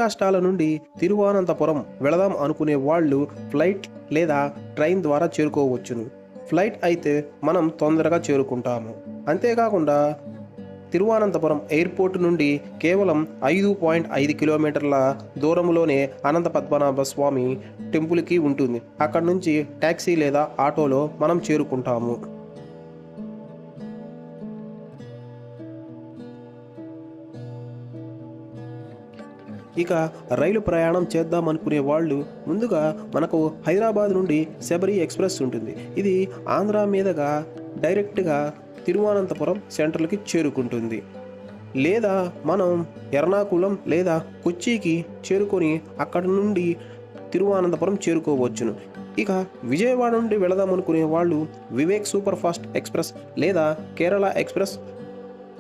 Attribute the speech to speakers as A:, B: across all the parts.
A: రాష్ట్రాల నుండి తిరువనంతపురం వెళదాం అనుకునే వాళ్ళు ఫ్లైట్ లేదా ట్రైన్ ద్వారా చేరుకోవచ్చును. ఫ్లైట్ అయితే మనం తొందరగా చేరుకుంటాము. అంతేకాకుండా తిరువనంతపురం ఎయిర్పోర్ట్ నుండి కేవలం 5.5 కిలోమీటర్ల దూరంలోనే అనంత పద్మనాభ స్వామి టెంపుల్కి ఉంటుంది. అక్కడి నుంచి ట్యాక్సీ లేదా ఆటోలో మనం చేరుకుంటాము. ఇక రైలు ప్రయాణం చేద్దాం అనుకునే వాళ్ళు ముందుగా మనకు హైదరాబాద్ నుండి శబరి ఎక్స్ప్రెస్ ఉంటుంది. ఇది ఆంధ్ర మీదుగా డైరెక్ట్గా తిరువనంతపురం సెంట్రల్కి చేరుకుంటుంది. లేదా మనం ఎర్నాకుళం లేదా కొచ్చికి చేరుకొని అక్కడి నుండి తిరువనంతపురం చేరుకోవచ్చును. ఇక విజయవాడ నుండి వెళదాం అనుకునే వాళ్ళు వివేక్ సూపర్ ఫాస్ట్ ఎక్స్ప్రెస్ లేదా కేరళ ఎక్స్ప్రెస్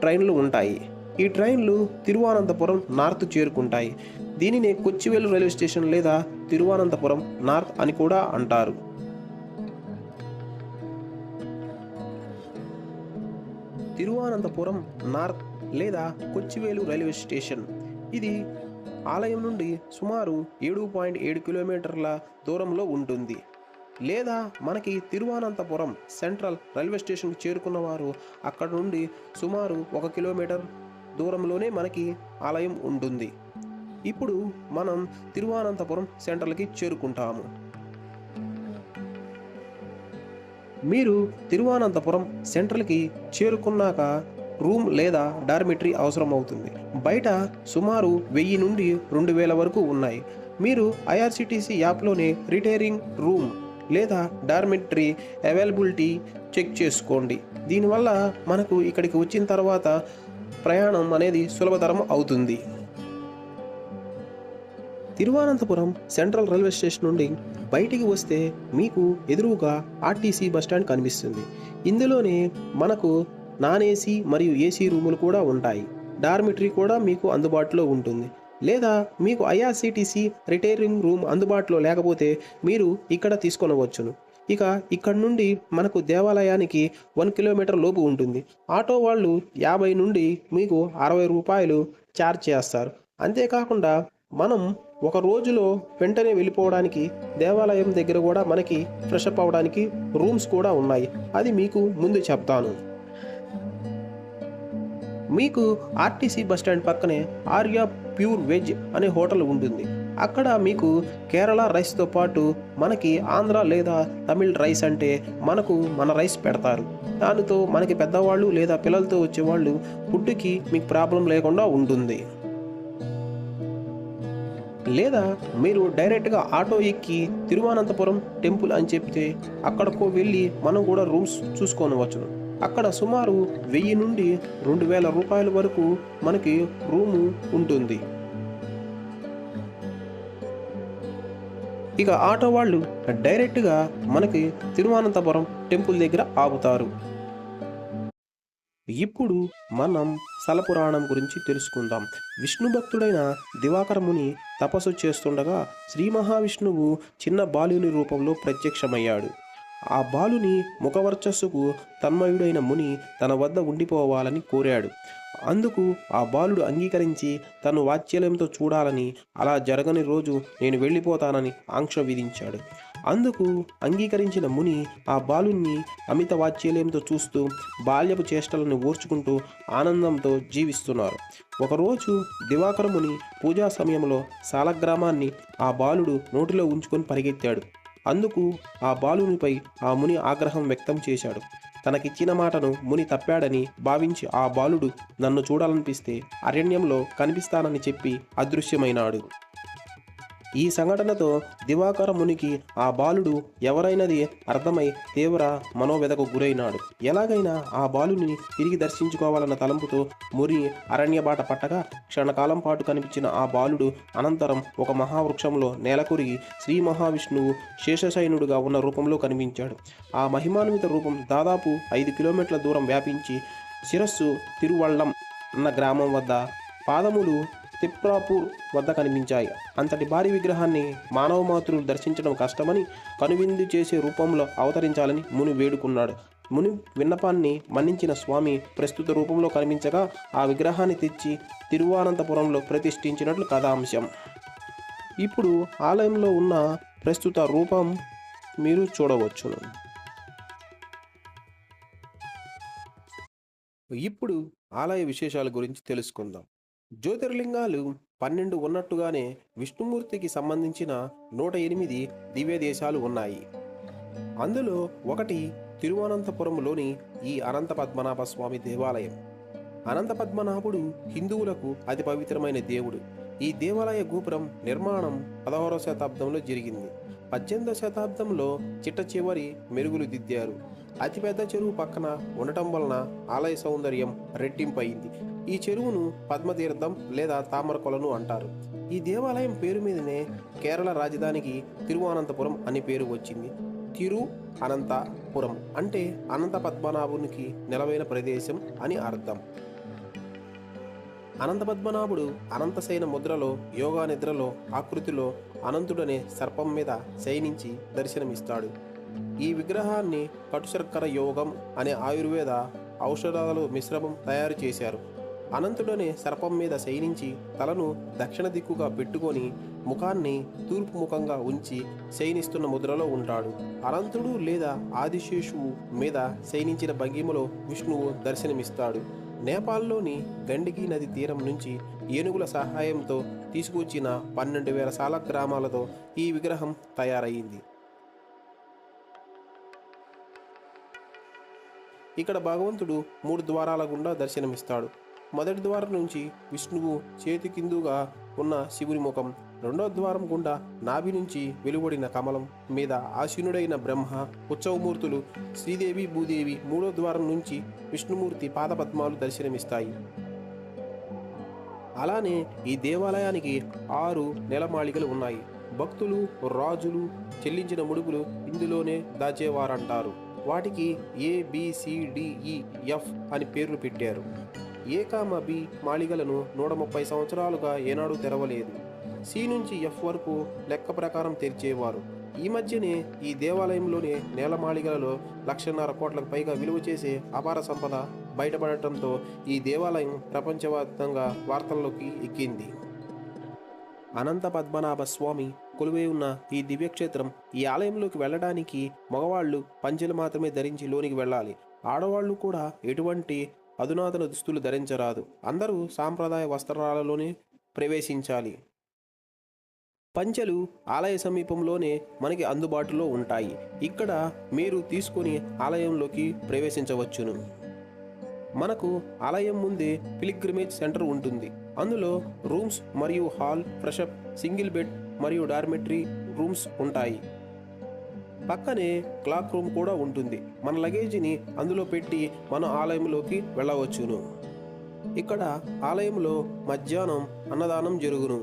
A: ట్రైన్లు ఉంటాయి. ఈ ట్రైన్లు తిరువనంతపురం నార్త్ చేరుకుంటాయి. దీనిని కొచ్చివేలు రైల్వే స్టేషన్ లేదా తిరువనంతపురం నార్త్ అని కూడా అంటారు. తిరువనంతపురం నార్త్ లేదా కొచ్చివేలు రైల్వే స్టేషన్ ఇది ఆలయం నుండి సుమారు 7.7 కిలోమీటర్ల దూరంలో ఉంటుంది. లేదా మనకి తిరువనంతపురం సెంట్రల్ రైల్వే స్టేషన్కి చేరుకున్న వారు అక్కడ నుండి సుమారు 1 కిలోమీటర్ దూరంలోనే మనకి ఆలయం ఉంటుంది. ఇప్పుడు మనం తిరువనంతపురం సెంట్రల్కి చేరుకుంటాము. మీరు తిరువనంతపురం సెంట్రల్కి చేరుకున్నాక రూమ్ లేదా డార్మిటరీ అవసరం అవుతుంది. బయట సుమారు 1000 నుండి 2000 వరకు ఉన్నాయి. మీరు ఐఆర్సిటిసి యాప్లోనే రిటైరింగ్ రూమ్ లేదా డార్మిటరీ అవైలబిలిటీ చెక్ చేసుకోండి. దీనివల్ల మనకు ఇక్కడికి వచ్చిన తర్వాత ప్రయాణం అనేది సులభతరం అవుతుంది. తిరువనంతపురం సెంట్రల్ రైల్వే స్టేషన్ నుండి బయటికి వస్తే మీకు ఎదురుగా ఆర్టీసీ బస్టాండ్ కనిపిస్తుంది. ఇందులోనే మనకు నాన్ ఏసీ మరియు ఏసీ రూములు కూడా ఉంటాయి. డార్మిటరీ కూడా మీకు అందుబాటులో ఉంటుంది. లేదా మీకు ఐఆర్సిటిసి రిటైరింగ్ రూమ్ అందుబాటులో లేకపోతే మీరు ఇక్కడ తీసుకొనవచ్చును. ఇక ఇక్కడ నుండి మనకు దేవాలయానికి 1 కిలోమీటర్ లోపు ఉంటుంది. ఆటో వాళ్ళు 50 నుండి మీకు 60 రూపాయలు ఛార్జ్ చేస్తారు. అంతేకాకుండా మనం ఒక రోజులో వెంటనే వెళ్ళిపోవడానికి దేవాలయం దగ్గర కూడా మనకి ఫ్రెష్ అప్ అవ్వడానికి రూమ్స్ కూడా ఉన్నాయి. అది మీకు ముందు చెప్తాను. మీకు ఆర్టీసీ బస్టాండ్ పక్కనే ఆర్య ప్యూర్ వెజ్ అనే హోటల్ ఉంటుంది. అక్కడ మీకు కేరళ రైస్తో పాటు మనకి ఆంధ్ర లేదా తమిళ్ రైస్ అంటే మన రైస్ పెడతారు. దానితో మనకి పెద్దవాళ్ళు లేదా పిల్లలతో వచ్చేవాళ్ళు ఫుడ్కి మీకు ప్రాబ్లం లేకుండా ఉంటుంది. లేదా మీరు డైరెక్ట్గా ఆటో ఎక్కి తిరువనంతపురం టెంపుల్ అని చెప్తే అక్కడకు వెళ్ళి మనం కూడా రూమ్స్ చూసుకోనవచ్చును. అక్కడ సుమారు 1000 నుండి 2000 రూపాయల వరకు మనకి రూము ఉంటుంది. ఇక ఆటో వాళ్ళు డైరెక్ట్గా మనకి తిరువనంతపురం టెంపుల్ దగ్గర ఆపుతారు. ఇప్పుడు మనం స్థలపురాణం గురించి తెలుసుకుందాం. విష్ణు భక్తుడైన దివాకర ముని తపస్సు చేస్తుండగా శ్రీ మహావిష్ణువు చిన్న బాలుని రూపంలో ప్రత్యక్షమయ్యాడు. ఆ బాలుని ముఖవర్చస్సుకు తన్మయుడైన ముని తన వద్ద ఉండిపోవాలని కోరాడు. అందుకు ఆ బాలుడు అంగీకరించి తను వాత్సల్యంతో చూడాలని, అలా జరగని రోజు నేను వెళ్ళిపోతానని ఆంక్ష విధించాడు. అందుకు అంగీకరించిన ముని ఆ బాలుని అమిత వాత్సల్యంతో చూస్తూ బాల్యపు చేష్టలను ఓర్చుకుంటూ ఆనందంతో జీవిస్తున్నారు. ఒకరోజు దివాకర ముని పూజా సమయంలో సాలగ్రామాన్ని ఆ బాలుడు నోటిలో ఉంచుకొని పరిగెత్తాడు. అందుకు ఆ బాలునిపై ఆ ముని ఆగ్రహం వ్యక్తం చేశాడు. తనకిచ్చిన మాటను ముని తప్పాడని భావించి ఆ బాలుడు నన్ను చూడాలనిపిస్తే అరణ్యంలో కనిపిస్తానని చెప్పి అదృశ్యమైనాడు. ఈ సంఘటనతో దివాకర మునికి ఆ బాలుడు ఎవరైనది అర్థమై తీవ్ర మనోవ్యధకు గురైనాడు. ఎలాగైనా ఆ బాలుని తిరిగి దర్శించుకోవాలన్న తలంపుతో ముని అరణ్యబాట పట్టగా క్షణకాలం పాటు కనిపించిన ఆ బాలుడు అనంతరం ఒక మహావృక్షంలో నేలకొరిగి శ్రీ మహావిష్ణువు శేషశయనుడుగా ఉన్న రూపంలో కనిపించాడు. ఆ మహిమాన్విత రూపం దాదాపు 5 కిలోమీటర్ల దూరం వ్యాపించి శిరస్సు తిరువళ్ళం అన్న గ్రామం వద్ద, పాదములు తిప్రాపూర్ వద్ద కనిపించాయి. అంతటి భారీ విగ్రహాన్ని మానవ మాతృలు దర్శించడం కష్టమని కనువిందు చేసే రూపంలో అవతరించాలని ముని వేడుకున్నాడు. ముని విన్నపాన్ని మన్నించిన స్వామి ప్రస్తుత రూపంలో కనిపించగా ఆ విగ్రహాన్ని తెచ్చి తిరువనంతపురంలో ప్రతిష్ఠించినట్లు కథాంశం. ఇప్పుడు ఆలయంలో ఉన్న ప్రస్తుత రూపం మీరు చూడవచ్చును. ఇప్పుడు ఆలయ విశేషాల గురించి తెలుసుకుందాం. జ్యోతిర్లింగాలు 12 ఉన్నట్టుగానే విష్ణుమూర్తికి సంబంధించిన 108 దివ్య దేశాలు ఉన్నాయి. అందులో ఒకటి తిరువనంతపురంలోని ఈ అనంత పద్మనాభ స్వామి దేవాలయం. అనంత పద్మనాభుడు హిందువులకు అతి పవిత్రమైన దేవుడు. ఈ దేవాలయ గోపురం నిర్మాణం 16వ శతాబ్దంలో జరిగింది. 18వ శతాబ్దంలో చిట్ట చివరి మెరుగులు దిద్దారు. అతిపెద్ద చెరువు పక్కన ఉండటం వలన ఆలయ సౌందర్యం రెట్టింపయింది. ఈ చెరువును పద్మతీర్థం లేదా తామరకొలను అంటారు. ఈ దేవాలయం పేరు మీదనే కేరళ రాజధానికి తిరువనంతపురం అని పేరు వచ్చింది. తిరు అనంతపురం అంటే అనంత పద్మనాభునికి నెలవైన ప్రదేశం అని అర్థం. అనంత పద్మనాభుడు అనంతశయన ముద్రలో యోగా నిద్రలో ఆకృతిలో అనంతుడనే సర్పం మీద శయనించి దర్శనమిస్తాడు. ఈ విగ్రహాన్ని కటుశర్కర యోగం అనే ఆయుర్వేద ఔషధాల మిశ్రమం తయారు చేశారు. అనంతుడనే సర్పం మీద శయనించి తలను దక్షిణ దిక్కుగా పెట్టుకొని ముఖాన్ని తూర్పు ముఖంగా ఉంచి శయనిస్తున్న ముద్రలో ఉంటాడు. అనంతుడు లేదా ఆదిశేషువు మీద శయనించిన భంగిమలో విష్ణువు దర్శనమిస్తాడు. నేపాల్లోని గండికి నది తీరం నుంచి ఏనుగుల సహాయంతో తీసుకొచ్చిన 12,000 సాల గ్రామాలతో ఈ విగ్రహం తయారయ్యింది. ఇక్కడ భగవంతుడు 3 ద్వారాల గుండా దర్శనమిస్తాడు. మొదటి ద్వారం నుంచి విష్ణువు చేతి కిందుగా ఉన్న శివుని ముఖం, రెండో ద్వారం గుండా నాభి నుంచి వెలువడిన కమలం మీద ఆసీనుడైన బ్రహ్మ ఉత్సవమూర్తులు శ్రీదేవి భూదేవి, మూడో ద్వారం నుంచి విష్ణుమూర్తి పాదపద్మాలు దర్శనమిస్తాయి. అలానే ఈ దేవాలయానికి 6 నెలమాళిగలు ఉన్నాయి. భక్తులు రాజులు చెల్లించిన ముడుపులు ఇందులోనే దాచేవారంటారు. వాటికి ABCDEF అని పేర్లు పెట్టారు. A, B మాళిగలను 130 సంవత్సరాలుగా ఏనాడు తెరవలేదు. C నుంచి F వరకు లెక్క ప్రకారం తెరిచేవారు. ఈ మధ్యనే ఈ దేవాలయంలోని నేలమాళిగలలో 1,50,000 కోట్లకు పైగా విలువ చేసే అపార సంపద బయటపడటంతో ఈ దేవాలయం ప్రపంచవ్యాప్తంగా వార్తల్లోకి ఎక్కింది. అనంత పద్మనాభ స్వామి కొలువై ఉన్న ఈ దివ్యక్షేత్రం, ఈ ఆలయంలోకి వెళ్ళడానికి మగవాళ్ళు పంచెలు మాత్రమే ధరించి లోనికి వెళ్ళాలి. ఆడవాళ్లు కూడా ఎటువంటి అధునాతన దుస్తులు ధరించరాదు. అందరూ సాంప్రదాయ వస్త్రాలలోనే ప్రవేశించాలి. పంచెలు ఆలయ సమీపంలోనే మనకి అందుబాటులో ఉంటాయి. ఇక్కడ మీరు తీసుకొని ఆలయంలోకి ప్రవేశించవచ్చును. మనకు ఆలయం ముందే పిలిగ్రిమేజ్ సెంటర్ ఉంటుంది. అందులో రూమ్స్ మరియు హాల్, ఫ్రెషప్, సింగిల్ బెడ్ మరియు డార్మెటరీ రూమ్స్ ఉంటాయి. పక్కనే క్లాక్ రూమ్ కూడా ఉంటుంది. మన లగేజీని అందులో పెట్టి మన ఆలయంలోకి వెళ్ళవచ్చును. ఇక్కడ ఆలయంలో మధ్యాహ్నం అన్నదానం జరుగును.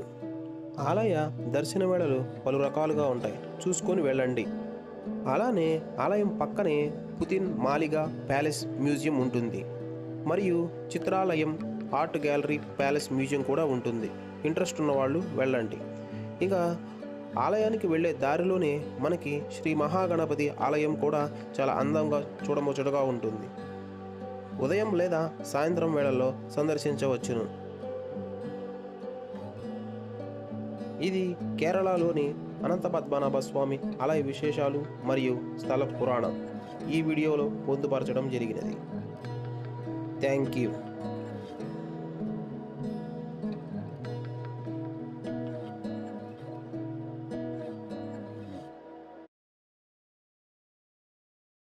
A: ఆలయ దర్శన వేళలు పలు రకాలుగా ఉంటాయి, చూసుకొని వెళ్ళండి. అలానే ఆలయం పక్కనే పుతిన్ మాలిగా ప్యాలెస్ మ్యూజియం ఉంటుంది. మరియు చిత్రాలయం, ఆర్ట్ గ్యాలరీ, ప్యాలెస్ మ్యూజియం కూడా ఉంటుంది. ఇంట్రెస్ట్ ఉన్నవాళ్ళు వెళ్ళండి. ఇక ఆలయానికి వెళ్ళే దారిలోనే మనకి శ్రీ మహాగణపతి ఆలయం కూడా చాలా అందంగా చూడముచ్చటగా ఉంటుంది. ఉదయం లేదా సాయంత్రం వేళల్లో సందర్శించవచ్చును. ఇది కేరళలోని అనంత పద్మనాభ స్వామి ఆలయ విశేషాలు మరియు స్థల పురాణం ఈ వీడియోలో పొందుపరచడం జరిగినది. Thank you.